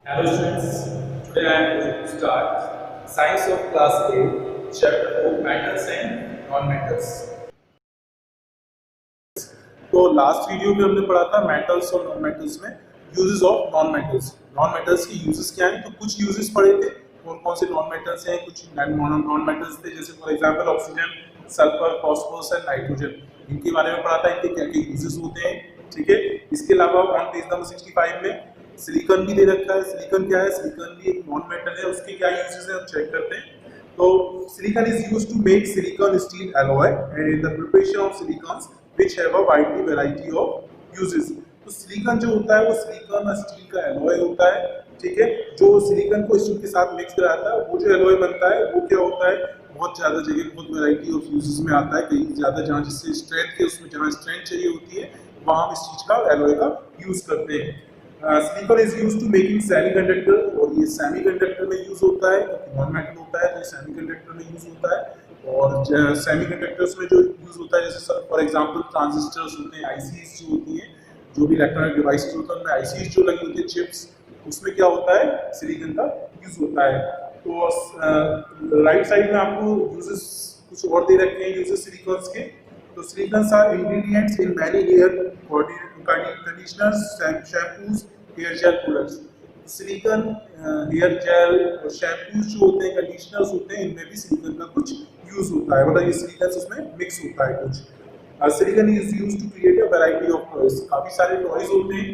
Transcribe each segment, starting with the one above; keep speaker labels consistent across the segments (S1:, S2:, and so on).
S1: Hello students, today I am going to start Science of Class 8, Chapter 4, Metals and Non-Metals. तो last video में हमने पढ़ा था metals और नॉन मेटल्स में uses of non metals. Non metals की uses क्या हैं, तो कुछ यूजेस पढ़े थे और कौन से नॉन मेटल्स हैं, कुछ नॉन मेटल्स थे जैसे for example oxygen, sulphur, phosphorus and nitrogen. इनके बारे में पढ़ा था, इनके क्या क्या यूजेस होते हैं। ठीक है, इसके अलावा ऑन पेज नंबर 65 में सिलिकॉन भी दे रखा है। सिलिकॉन क्या है, सिलिकॉन भी एक नॉन मेटल है, उसके क्या यूजेस है हम चेक करते हैं। तो silicon is used to make silicon steel alloy and in the preparation of silicons which have a widely variety of uses। तो silicon जो होता है वो silicon स्टील का alloy होता है। ठीक है, जो silicon को स्टील के साथ मिक्स कराता है वो जो alloy बनता है वो क्या होता है, बहुत ज्यादा जगह बहुत वैरायटी ऑफ यूजेस में आता है। कहीं ज्यादा जहाँ जिससे स्ट्रेंथ के उसमें जहाँ स्ट्रेंथ चाहिए होती है वहाँ हम इस चीज का alloy का यूज करते हैं। Silicon is used to making semiconductor, और ये सेमीकंडक्टर में यूज होता है क्योंकि नॉन मेटल होता है तो ये सेमीकंडक्टर में यूज होता है। और सेमीकंडक्टर्स में जो यूज होता है जैसे फॉर एग्जांपल ट्रांजिस्टर्स होते हैं, आईसीज जो होती हैं, जो भी इलेक्ट्रॉनिक डिवाइसेस होते हैं उनमें आईसीज जो लगी होती है चिप्स, उसमें क्या होता है, सिलिकॉन का यूज होता है। तो राइट साइड में आपको यूजेस कुछ और दे रखे हैं यूजेस सिलिकॉन्स के। तो silicons are ingredients in many hair conditioners, shampoos, hair gel products। Silicon hair gel और शैम्पूज जो होते हैं, कंडीशनर्स होते हैं, इनमें भी सिलिकॉन का कुछ यूज होता है, मतलब ये सिलिकॉन उसमें मिक्स होता है कुछ। Silicon is used to create a variety of toys. काफी सारे टॉयज होते हैं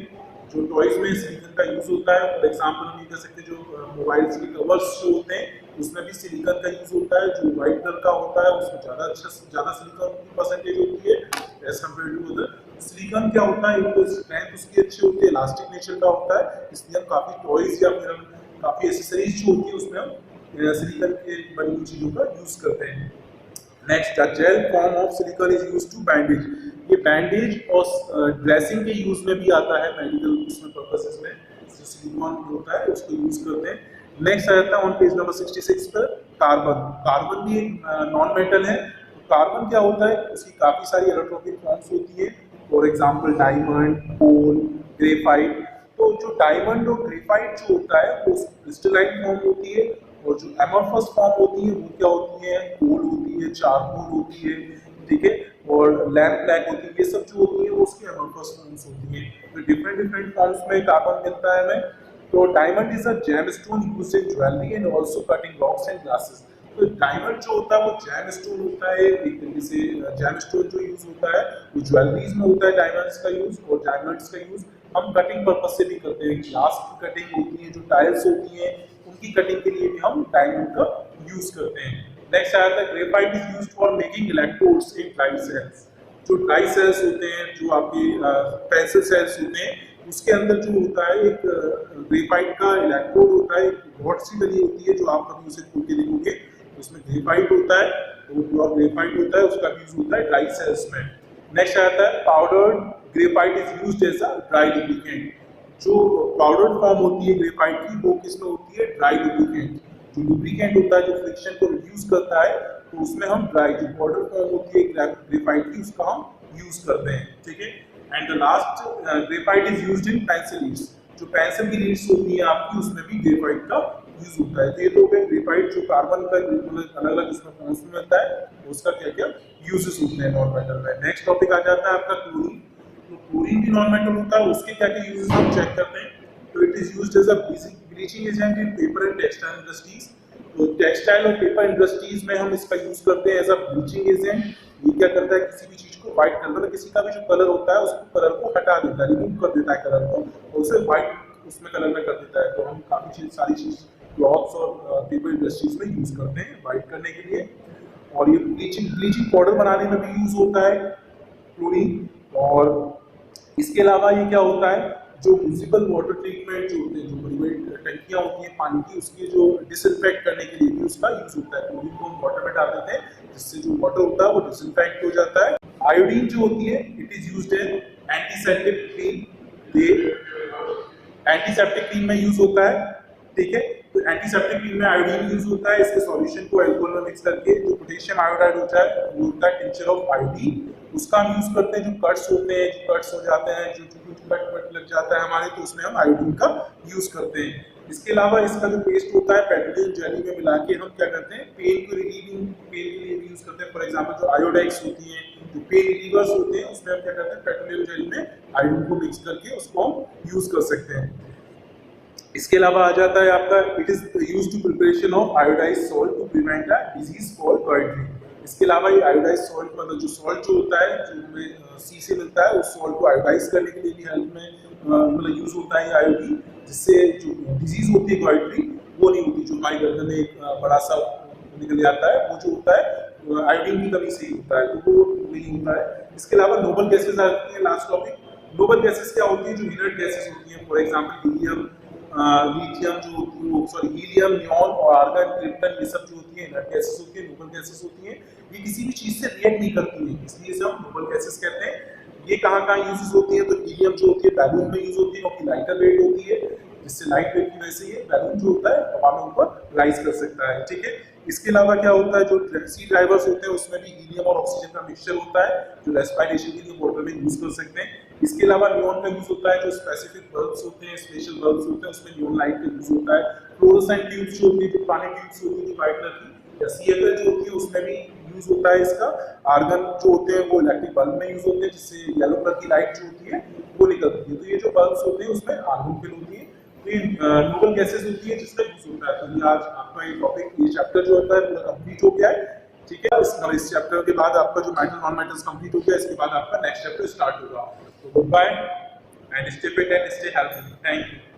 S1: जो टॉयज में सिलिकॉन का यूज होता है। फॉर एग्जांपल हम ये कह सकते हैं जो मोबाइल्स के कवर्स जो होते हैं उसमें भी सिलिकॉन का यूज होता है। जो व्हाइट कलर का होता है उसमें ज्यादा सिलिकॉन की परसेंटेज होती है as compare to other. Silicon क्या होता है, इनको स्ट्रेंथ उसकी अच्छी होती है, इलास्टिक नेचर का होता है, इसलिए हम काफी टॉयज या फिर हम काफी एक्सेसरीज जो होती है उसमें हम सिलिकॉन के बनी हुई चीजों का यूज करते हैं। Next, the gel form of silicon is used to bandage. ये बैंडेज और ड्रेसिंग के यूज में भी आता है, मेडिकल उसमें पर्पसेस में जो सिलिकॉन होता है उसको यूज करते हैं। नेक्स्ट आ जाता है ऑन पेज नंबर 66 पर कार्बन। कार्बन भी एक नॉन मेटल है। तो कार्बन क्या होता है, उसकी काफी सारी इलेक्ट्रॉनिक फॉर्म्स होती है, for example diamond, coal, graphite. तो जो डायमंड और ग्रेफाइट जो होता है वो क्रिस्टलाइन फॉर्म होती है, और जो एमोर्फस फॉर्म होती है वो क्या होती है, कोल होती है, चारकोल होती है। ठीक है, और लैम्प ब्लैक होती है, ये सब जो होती है वो उसकी एमोर्फस फॉर्म्स होती है। तो डिफरेंट डिफरेंट फॉर्म्स में कार्बन मिलता है हमें। तो diamond is a gemstone used in jewellery and also cutting rocks and glasses. तो डायमंड जो होता है वो जेमस्टोन होता है, एक तरीके से जेमस्टोन जो यूज होता है वो ज्वेलरीज में होता है डायमंड्स का यूज, और डायमंड्स का यूज हम कटिंग पर्पस से भी करते हैं। ग्लास की कटिंग होती है, जो टाइल्स होती हैं उनकी कटिंग के लिए भी हम डायमंड का यूज करते हैं। नेक्स्ट आता है graphite is used for making electrodes in dry cells. जो ड्राई सेल्स होते हैं, जो आपके पेंसिल सेल्स होते हैं, उसके अंदर जो होता है एक ग्रेफाइट का इलेक्ट्रोड होता है, एक रॉड सी बनी होती है जो आप कभी उसे खोल के देखोगे उसमें ग्रेफाइट होता है, तो प्योर ग्रेफाइट होता है, उसका यूज होता है ड्राई सेल्स में। नेक्स्ट आता है powdered graphite is used as a dry lubricant. जो पाउडर फॉर्म होती है ग्रेफाइट की वो किसमें होती है, ड्राई लुब्रिकेंट। जो लुब्रिकेंट होता है जो फ्रिक्शन को रिड्यूस करता है, तो उसमें हम ड्राई जो पाउडर फॉर्म होती है ग्रेफाइट की उसका हम यूज करते हैं। ठीक है, and the last graphite is used in pencil leads. जो पेंसिल की लीड्स होती है आपकी उसमें भी ग्रेफाइट का यूज होता है। तो ये तो ग्रेफाइट जो कार्बन का अलग अलग उसमें फॉर्म्स में मिलता है, उसका क्या क्या यूजेस होते हैं नॉन मेटल में। नेक्स्ट टॉपिक आ जाता है आपका क्लोरीन। तो क्लोरीन भी नॉन मेटल होता है, उसके क्या क्या यूजेस हम चेक करते हैं। तो it is used as a bleaching agent in paper and textile industries. तो टेक्सटाइल और पेपर इंडस्ट्रीज में हम इसका यूज करते हैं एज अ ब्लीचिंग एजेंट। ये क्या करता है, किसी भी चीज को व्हाइट कर, मतलब किसी का भी जो कलर होता है उसको कलर को हटा देता है, रिमूव कर देता है कलर को, और उसे व्हाइट उसमें कलर में कर देता है। तो हम काफी चीज सारी चीज क्लॉथ्स और पेपर इंडस्ट्रीज में यूज करते हैं व्हाइट करने के लिए। और ये ब्लीचिंग ब्लीचिंग पाउडर बनाने में भी यूज होता है क्लोरीन। और इसके अलावा ये क्या होता है, जो म्यूनिसिपल वाटर ट्रीटमेंट जो होते हैं, जो बड़ी बड़ी टंकियां होती हैं पानी की, उसके जो डिसइंफेक्ट करने के लिए भी उसका यूज होता है। क्लोरीन को हम वाटर में डाल देते हैं जिससे जो वाटर होता है वो डिसइंफेक्ट हो जाता है। आयोडीन जो होती है it is used in antiseptic cream. Antiseptic cream में यूज होता है। ठीक है, तो एंटीसेप्टिक क्रीम में आयोडीन यूज होता है। इसके सॉल्यूशन को अल्कोहल में मिक्स करके जो पोटेशियम आयोडाइड होता है वो होता है टिंचर ऑफ आयोडीन, उसका हम यूज करते हैं। जो कट्स होते हैं, जो कट्स हो जाते हैं, जो कट लग जाता है हमारे, तो उसमें हम आयोडीन का यूज करते हैं। इसके अलावा इसका जो पेस्ट होता है पेट्रोलियम जेली में मिला के हम क्या करते हैं पेन को रिलीविंग पेन के लिए यूज करते हैं। फॉर एग्जांपल जो आयोडाइड्स होती हैं, जो पेन रिलीवर्स होते हैं, उसमें हम क्या करते हैं पेट्रोलियम जेली में आयोडीन को मिक्स करके उसको हम यूज कर सकते हैं। इसके अलावा आ जाता है आपका it is used to preparation of iodized salt to prevent a disease called goitre. इसके अलावा ये आयोडाइज्ड सॉल्ट मतलब जो सॉल्ट जो होता है जो हमें सी से मिलता है उस सॉल्ट को आयोडाइज करने के लिए भी हेल्थ में मतलब यूज होता है आयोडीन, जिससे जो डिजीज होती है गॉइटरी वो नहीं होती, जो हमारी गर्दन में एक बड़ा सा निकल जाता है वो जो होता है आयोडीन की कमी से ही होता है, तो वो नहीं होता है। इसके अलावा नोबल गैसेस आती है लास्ट टॉपिक। नोबल गैसेस क्या होती है? जो इनर्ट गैसेस होती हैं, फॉर एग्जांपल हीलियम, लिथियम जो होती है, सॉरी हीलियम, नियॉन और आर्गन, क्रिप्टन, ये सब जो होती है इनर्ट गैसेस होती है, नोबल गैसेस होती है। ये किसी भी चीज से रिएक्ट नहीं करती है, इसलिए इसे हम नोबल गैसेस कहते हैं। ये कहाँ यूजेस होती है? तो हीलियम जो होती है बैलून में यूज होती है क्योंकि लाइटर वेट होती है, जिससे लाइट वेट की वजह से ये बैलून जो होता है हवा में ऊपर राइज कर सकता है। ठीक है, इसके अलावा क्या होता है? जो सी ड्राइवर्स होते हैं उसमें भी हीलियम और ऑक्सीजन का मिक्सचर होता है जो रेस्पिरेशन के लिए वाटर में यूज कर सकते हैं। इसके अलावा नियॉन का यूज होता है, जो स्पेसिफिक बल्ब्स होते हैं, स्पेशल बल्ब्स होते हैं, उसमें नियॉन लाइट का यूज होता है। फ्लोरोसेंट ट्यूब्स जो होती है, जो पुरानी ट्यूब्स होती है व्हाइट कलर की, या सीएफएल जो होती है उसमें भी यूज होता है इसका। आर्गन जो होते हैं वो इलेक्ट्रिक बल्ब में यूज होते हैं, जिससे येलो कलर की लाइट जो होती है वो निकलती है। तो ये जो बल्ब्स होते हैं उसमें आर्गन फिल होती है, तो ये नोबल गैसेस होती है जिसका यूज होता है। तो ये आज आपका ये टॉपिक, ये चैप्टर जो होता है पूरा कंप्लीट हो गया है। ठीक है, इस चैप्टर के बाद आपका जो मेटल नॉन मेटल्स कंप्लीट हो गया, इसके बाद आपका नेक्स्ट चैप्टर स्टार्ट होगा। तो goodbye and stay fit and stay healthy. Thank you.